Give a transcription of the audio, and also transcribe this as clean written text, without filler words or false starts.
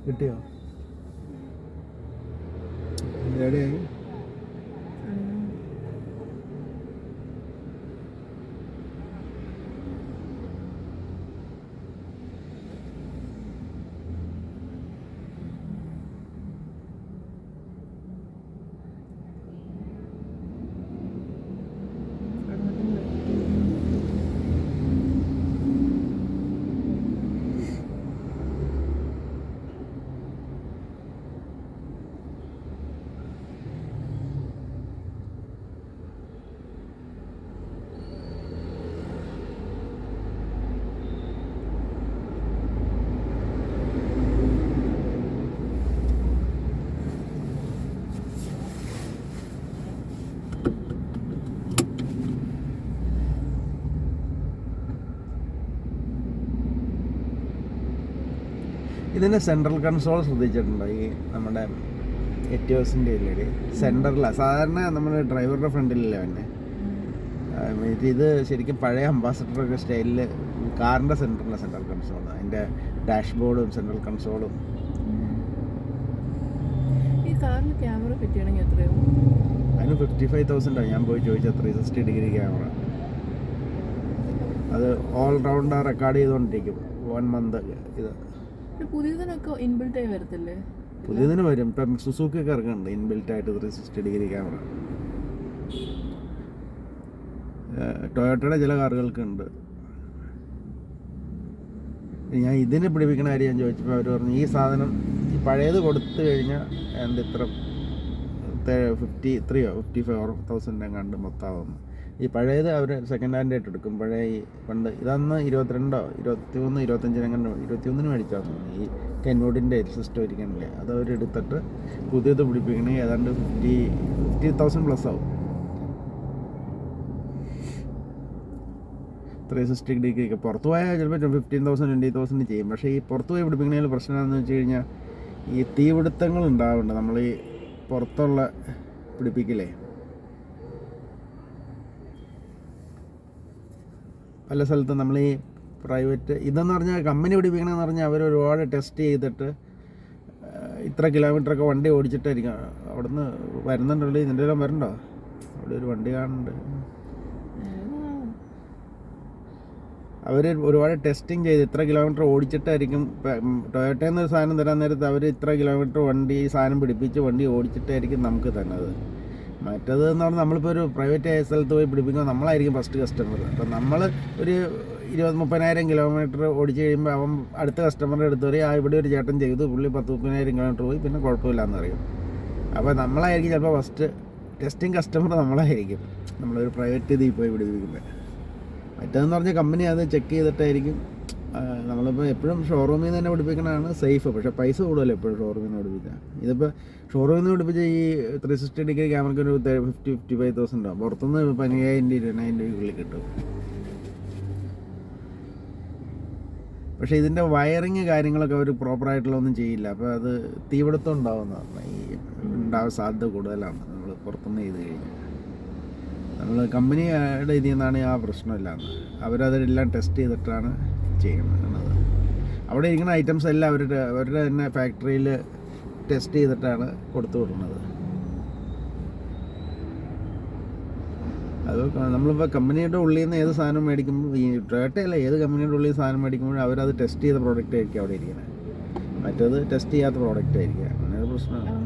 കിട്ടിയോ? എവിടെയായി? ഇതിൻ്റെ central console ശ്രദ്ധിച്ചിട്ടുണ്ടോ? ഈ നമ്മുടെ എറ്റിയോസിൻ്റെ ഇല്ലേ സെൻറ്ററിലാണ് സാധാരണ നമ്മുടെ ഡ്രൈവറുടെ ഫ്രണ്ടിലല്ലേ തന്നെ. ഇത് ശരിക്കും പഴയ അംബാസഡറൊക്കെ സ്റ്റൈലിൽ കാറിൻ്റെ സെൻറ്ററിലെ സെൻട്രൽ കൺസോൾ, അതിൻ്റെ ഡാഷ്ബോർഡും സെൻട്രൽ കൺസോളും. ഈ കാറിന് ക്യാമറ പറ്റിയാണെങ്കിൽ എത്രയോ? അതിന് 55,000 ഞാൻ പോയി ചോദിച്ചത്. 360 ക്യാമറ, അത് ഓൾ റൗണ്ട് റെക്കോർഡ് ചെയ്തുകൊണ്ടിരിക്കും 1 മന്ത്. ഇത് പുതിയതിനൊക്കെ ഇൻബിൽറ്റ് ആയി വരത്തില്ലേ? പുതിയതിന് വരും. ഇപ്പം സുസുക്കിയൊക്കെ ഇറങ്ങുന്നുണ്ട് ഇൻബിൽറ്റ് ആയിട്ട് 360 ക്യാമറ. ടൊയോട്ടയുടെ ചില കാറുകൾക്കുണ്ട്. ഞാൻ ഇതിനെ പിടിപ്പിക്കുന്ന കാര്യം ഞാൻ ചോദിച്ചപ്പോൾ അവർ പറഞ്ഞു ഈ സാധനം ഈ പഴയത് കൊടുത്തു കഴിഞ്ഞാൽ ഇത്ര 54,000 എങ്ങാണ്ട് മൊത്തമാവുന്നു. ഈ പഴയത് അവർ സെക്കൻഡ് ഹാൻഡ് ആയിട്ട് എടുക്കും. പഴയ ഈ പണ്ട് ഇതന്ന് 22, 23, 25 എങ്ങനെ 21 മേടിച്ചായിരുന്നു. ഈ കെൻവുഡിൻ്റെ സിസ്റ്റം ഇരിക്കണില്ലേ, അത് അവരെടുത്തിട്ട് പുതിയത് പിടിപ്പിക്കണമെങ്കിൽ ഏതാണ്ട് 50,000 പ്ലസ് ആവും. 360 പുറത്ത് പോയാൽ ചിലപ്പോൾ 15,000 20,000 ചെയ്യും. പക്ഷേ ഈ പുറത്ത് പോയി പിടിപ്പിക്കണതിൽ പ്രശ്നം എന്താണെന്ന് വെച്ച് കഴിഞ്ഞാൽ ഈ തീപിടുത്തങ്ങൾ ഉണ്ടാവുന്നുണ്ട്. നമ്മൾ ഈ പുറത്തുള്ള പിടിപ്പിക്കലേ പല സ്ഥലത്തും നമ്മൾ ഈ പ്രൈവറ്റ് ഇതെന്ന് പറഞ്ഞാൽ കമ്പനി പിടിപ്പിക്കണമെന്ന് പറഞ്ഞാൽ അവർ ഒരുപാട് ടെസ്റ്റ് ചെയ്തിട്ട് ഇത്ര കിലോമീറ്ററൊക്കെ വണ്ടി ഓടിച്ചിട്ടായിരിക്കും. അവിടുന്ന് വരുന്നുണ്ടല്ലോ, ഇതിൻ്റെ എല്ലാം വരണ്ടോ? അവിടെ ഒരു വണ്ടി കാണുന്നുണ്ട്. അവർ ഒരുപാട് ടെസ്റ്റിങ് ചെയ്ത് ഇത്ര കിലോമീറ്റർ ഓടിച്ചിട്ടായിരിക്കും. ടൊയോട്ടയിൽ നിന്ന് ഒരു സാധനം തരാൻ നേരത്ത് അവർ ഇത്ര കിലോമീറ്റർ വണ്ടി സാധനം പിടിപ്പിച്ച് വണ്ടി ഓടിച്ചിട്ടായിരിക്കും നമുക്ക് തന്നത്. മറ്റത് എന്ന് പറഞ്ഞാൽ നമ്മളിപ്പോൾ ഒരു പ്രൈവറ്റ് സ്ഥലത്ത് പോയി പിടിപ്പിക്കുമ്പോൾ നമ്മളായിരിക്കും ഫസ്റ്റ് കസ്റ്റമർ. അപ്പം നമ്മൾ ഒരു 20-30,000 കിലോമീറ്റർ ഓടിച്ച് കഴിയുമ്പോൾ അവൻ അടുത്ത കസ്റ്റമറുടെ അടുത്ത് വരെ ഇവിടെ ഒരു ചേട്ടൻ ചെയ്തു, പുള്ളി 10-30,000 കിലോമീറ്റർ പോയി, പിന്നെ കുഴപ്പമില്ലാന്ന് പറയും. അപ്പോൾ നമ്മളായിരിക്കും ചിലപ്പോൾ ഫസ്റ്റ് ടെസ്റ്റിംഗ് കസ്റ്റമർ നമ്മളായിരിക്കും നമ്മളൊരു പ്രൈവറ്റ് ഇതിൽ പോയി പിടിപ്പിക്കുമ്പോൾ. മറ്റേതെന്ന് പറഞ്ഞാൽ കമ്പനി അത് ചെക്ക് ചെയ്തിട്ടായിരിക്കും. നമ്മളിപ്പോൾ എപ്പോഴും ഷോറൂമിൽ നിന്ന് തന്നെ പിടിപ്പിക്കണതാണ് സേഫ്. പക്ഷേ പൈസ കൂടുതലല്ലോ എപ്പോഴും ഷോറൂമിൽ നിന്ന് പിടിപ്പിച്ചാൽ. ഇതിപ്പോൾ ഷോറൂമിൽ നിന്ന് പിടിപ്പിച്ച ഈ 360 ക്യാമറയ്ക്ക് ഒരു 55,000 രൂപ, പുറത്തുനിന്ന് 15,000 20,000 കിട്ടും. പക്ഷേ ഇതിൻ്റെ വയറിങ് കാര്യങ്ങളൊക്കെ അവർ പ്രോപ്പറായിട്ടുള്ളതൊന്നും ചെയ്യില്ല. അപ്പോൾ അത് തീപിടുത്തം ഉണ്ടാവുന്നതാണ്, ഉണ്ടാവാൻ സാധ്യത കൂടുതലാണ് നമ്മൾ പുറത്തുനിന്ന് ചെയ്ത് കഴിഞ്ഞാൽ. നമ്മൾ കമ്പനിയുടെ ഇതിൽ നിന്നാണ് ആ പ്രശ്നമില്ലാന്ന്. അവരതെല്ലാം ടെസ്റ്റ് ചെയ്തിട്ടാണ് ചെയ്യുന്നത്. അവിടെ ഇരിക്കുന്ന ഐറ്റംസ് എല്ലാം അവരുടെ തന്നെ ഫാക്ടറിയിൽ ടെസ്റ്റ് ചെയ്തിട്ടാണ് കൊടുത്തു വിടുന്നത്. അത് നമ്മളിപ്പോൾ കമ്പനിയുടെ ഉള്ളിൽ നിന്ന് ഏത് സാധനം മേടിക്കുമ്പോൾ, ഈ ടൊയോട്ടയല്ല ഏത് കമ്പനിയുടെ ഉള്ളിൽ സാധനം മേടിക്കുമ്പോഴും അവരത് ടെസ്റ്റ് ചെയ്ത പ്രോഡക്റ്റ് ആയിരിക്കും അവിടെ ഇരിക്കുന്നത്. മറ്റേത് ടെസ്റ്റ് ചെയ്യാത്ത പ്രോഡക്റ്റ് ആയിരിക്കും. അങ്ങനെ ഒരു പ്രശ്നമാണ്.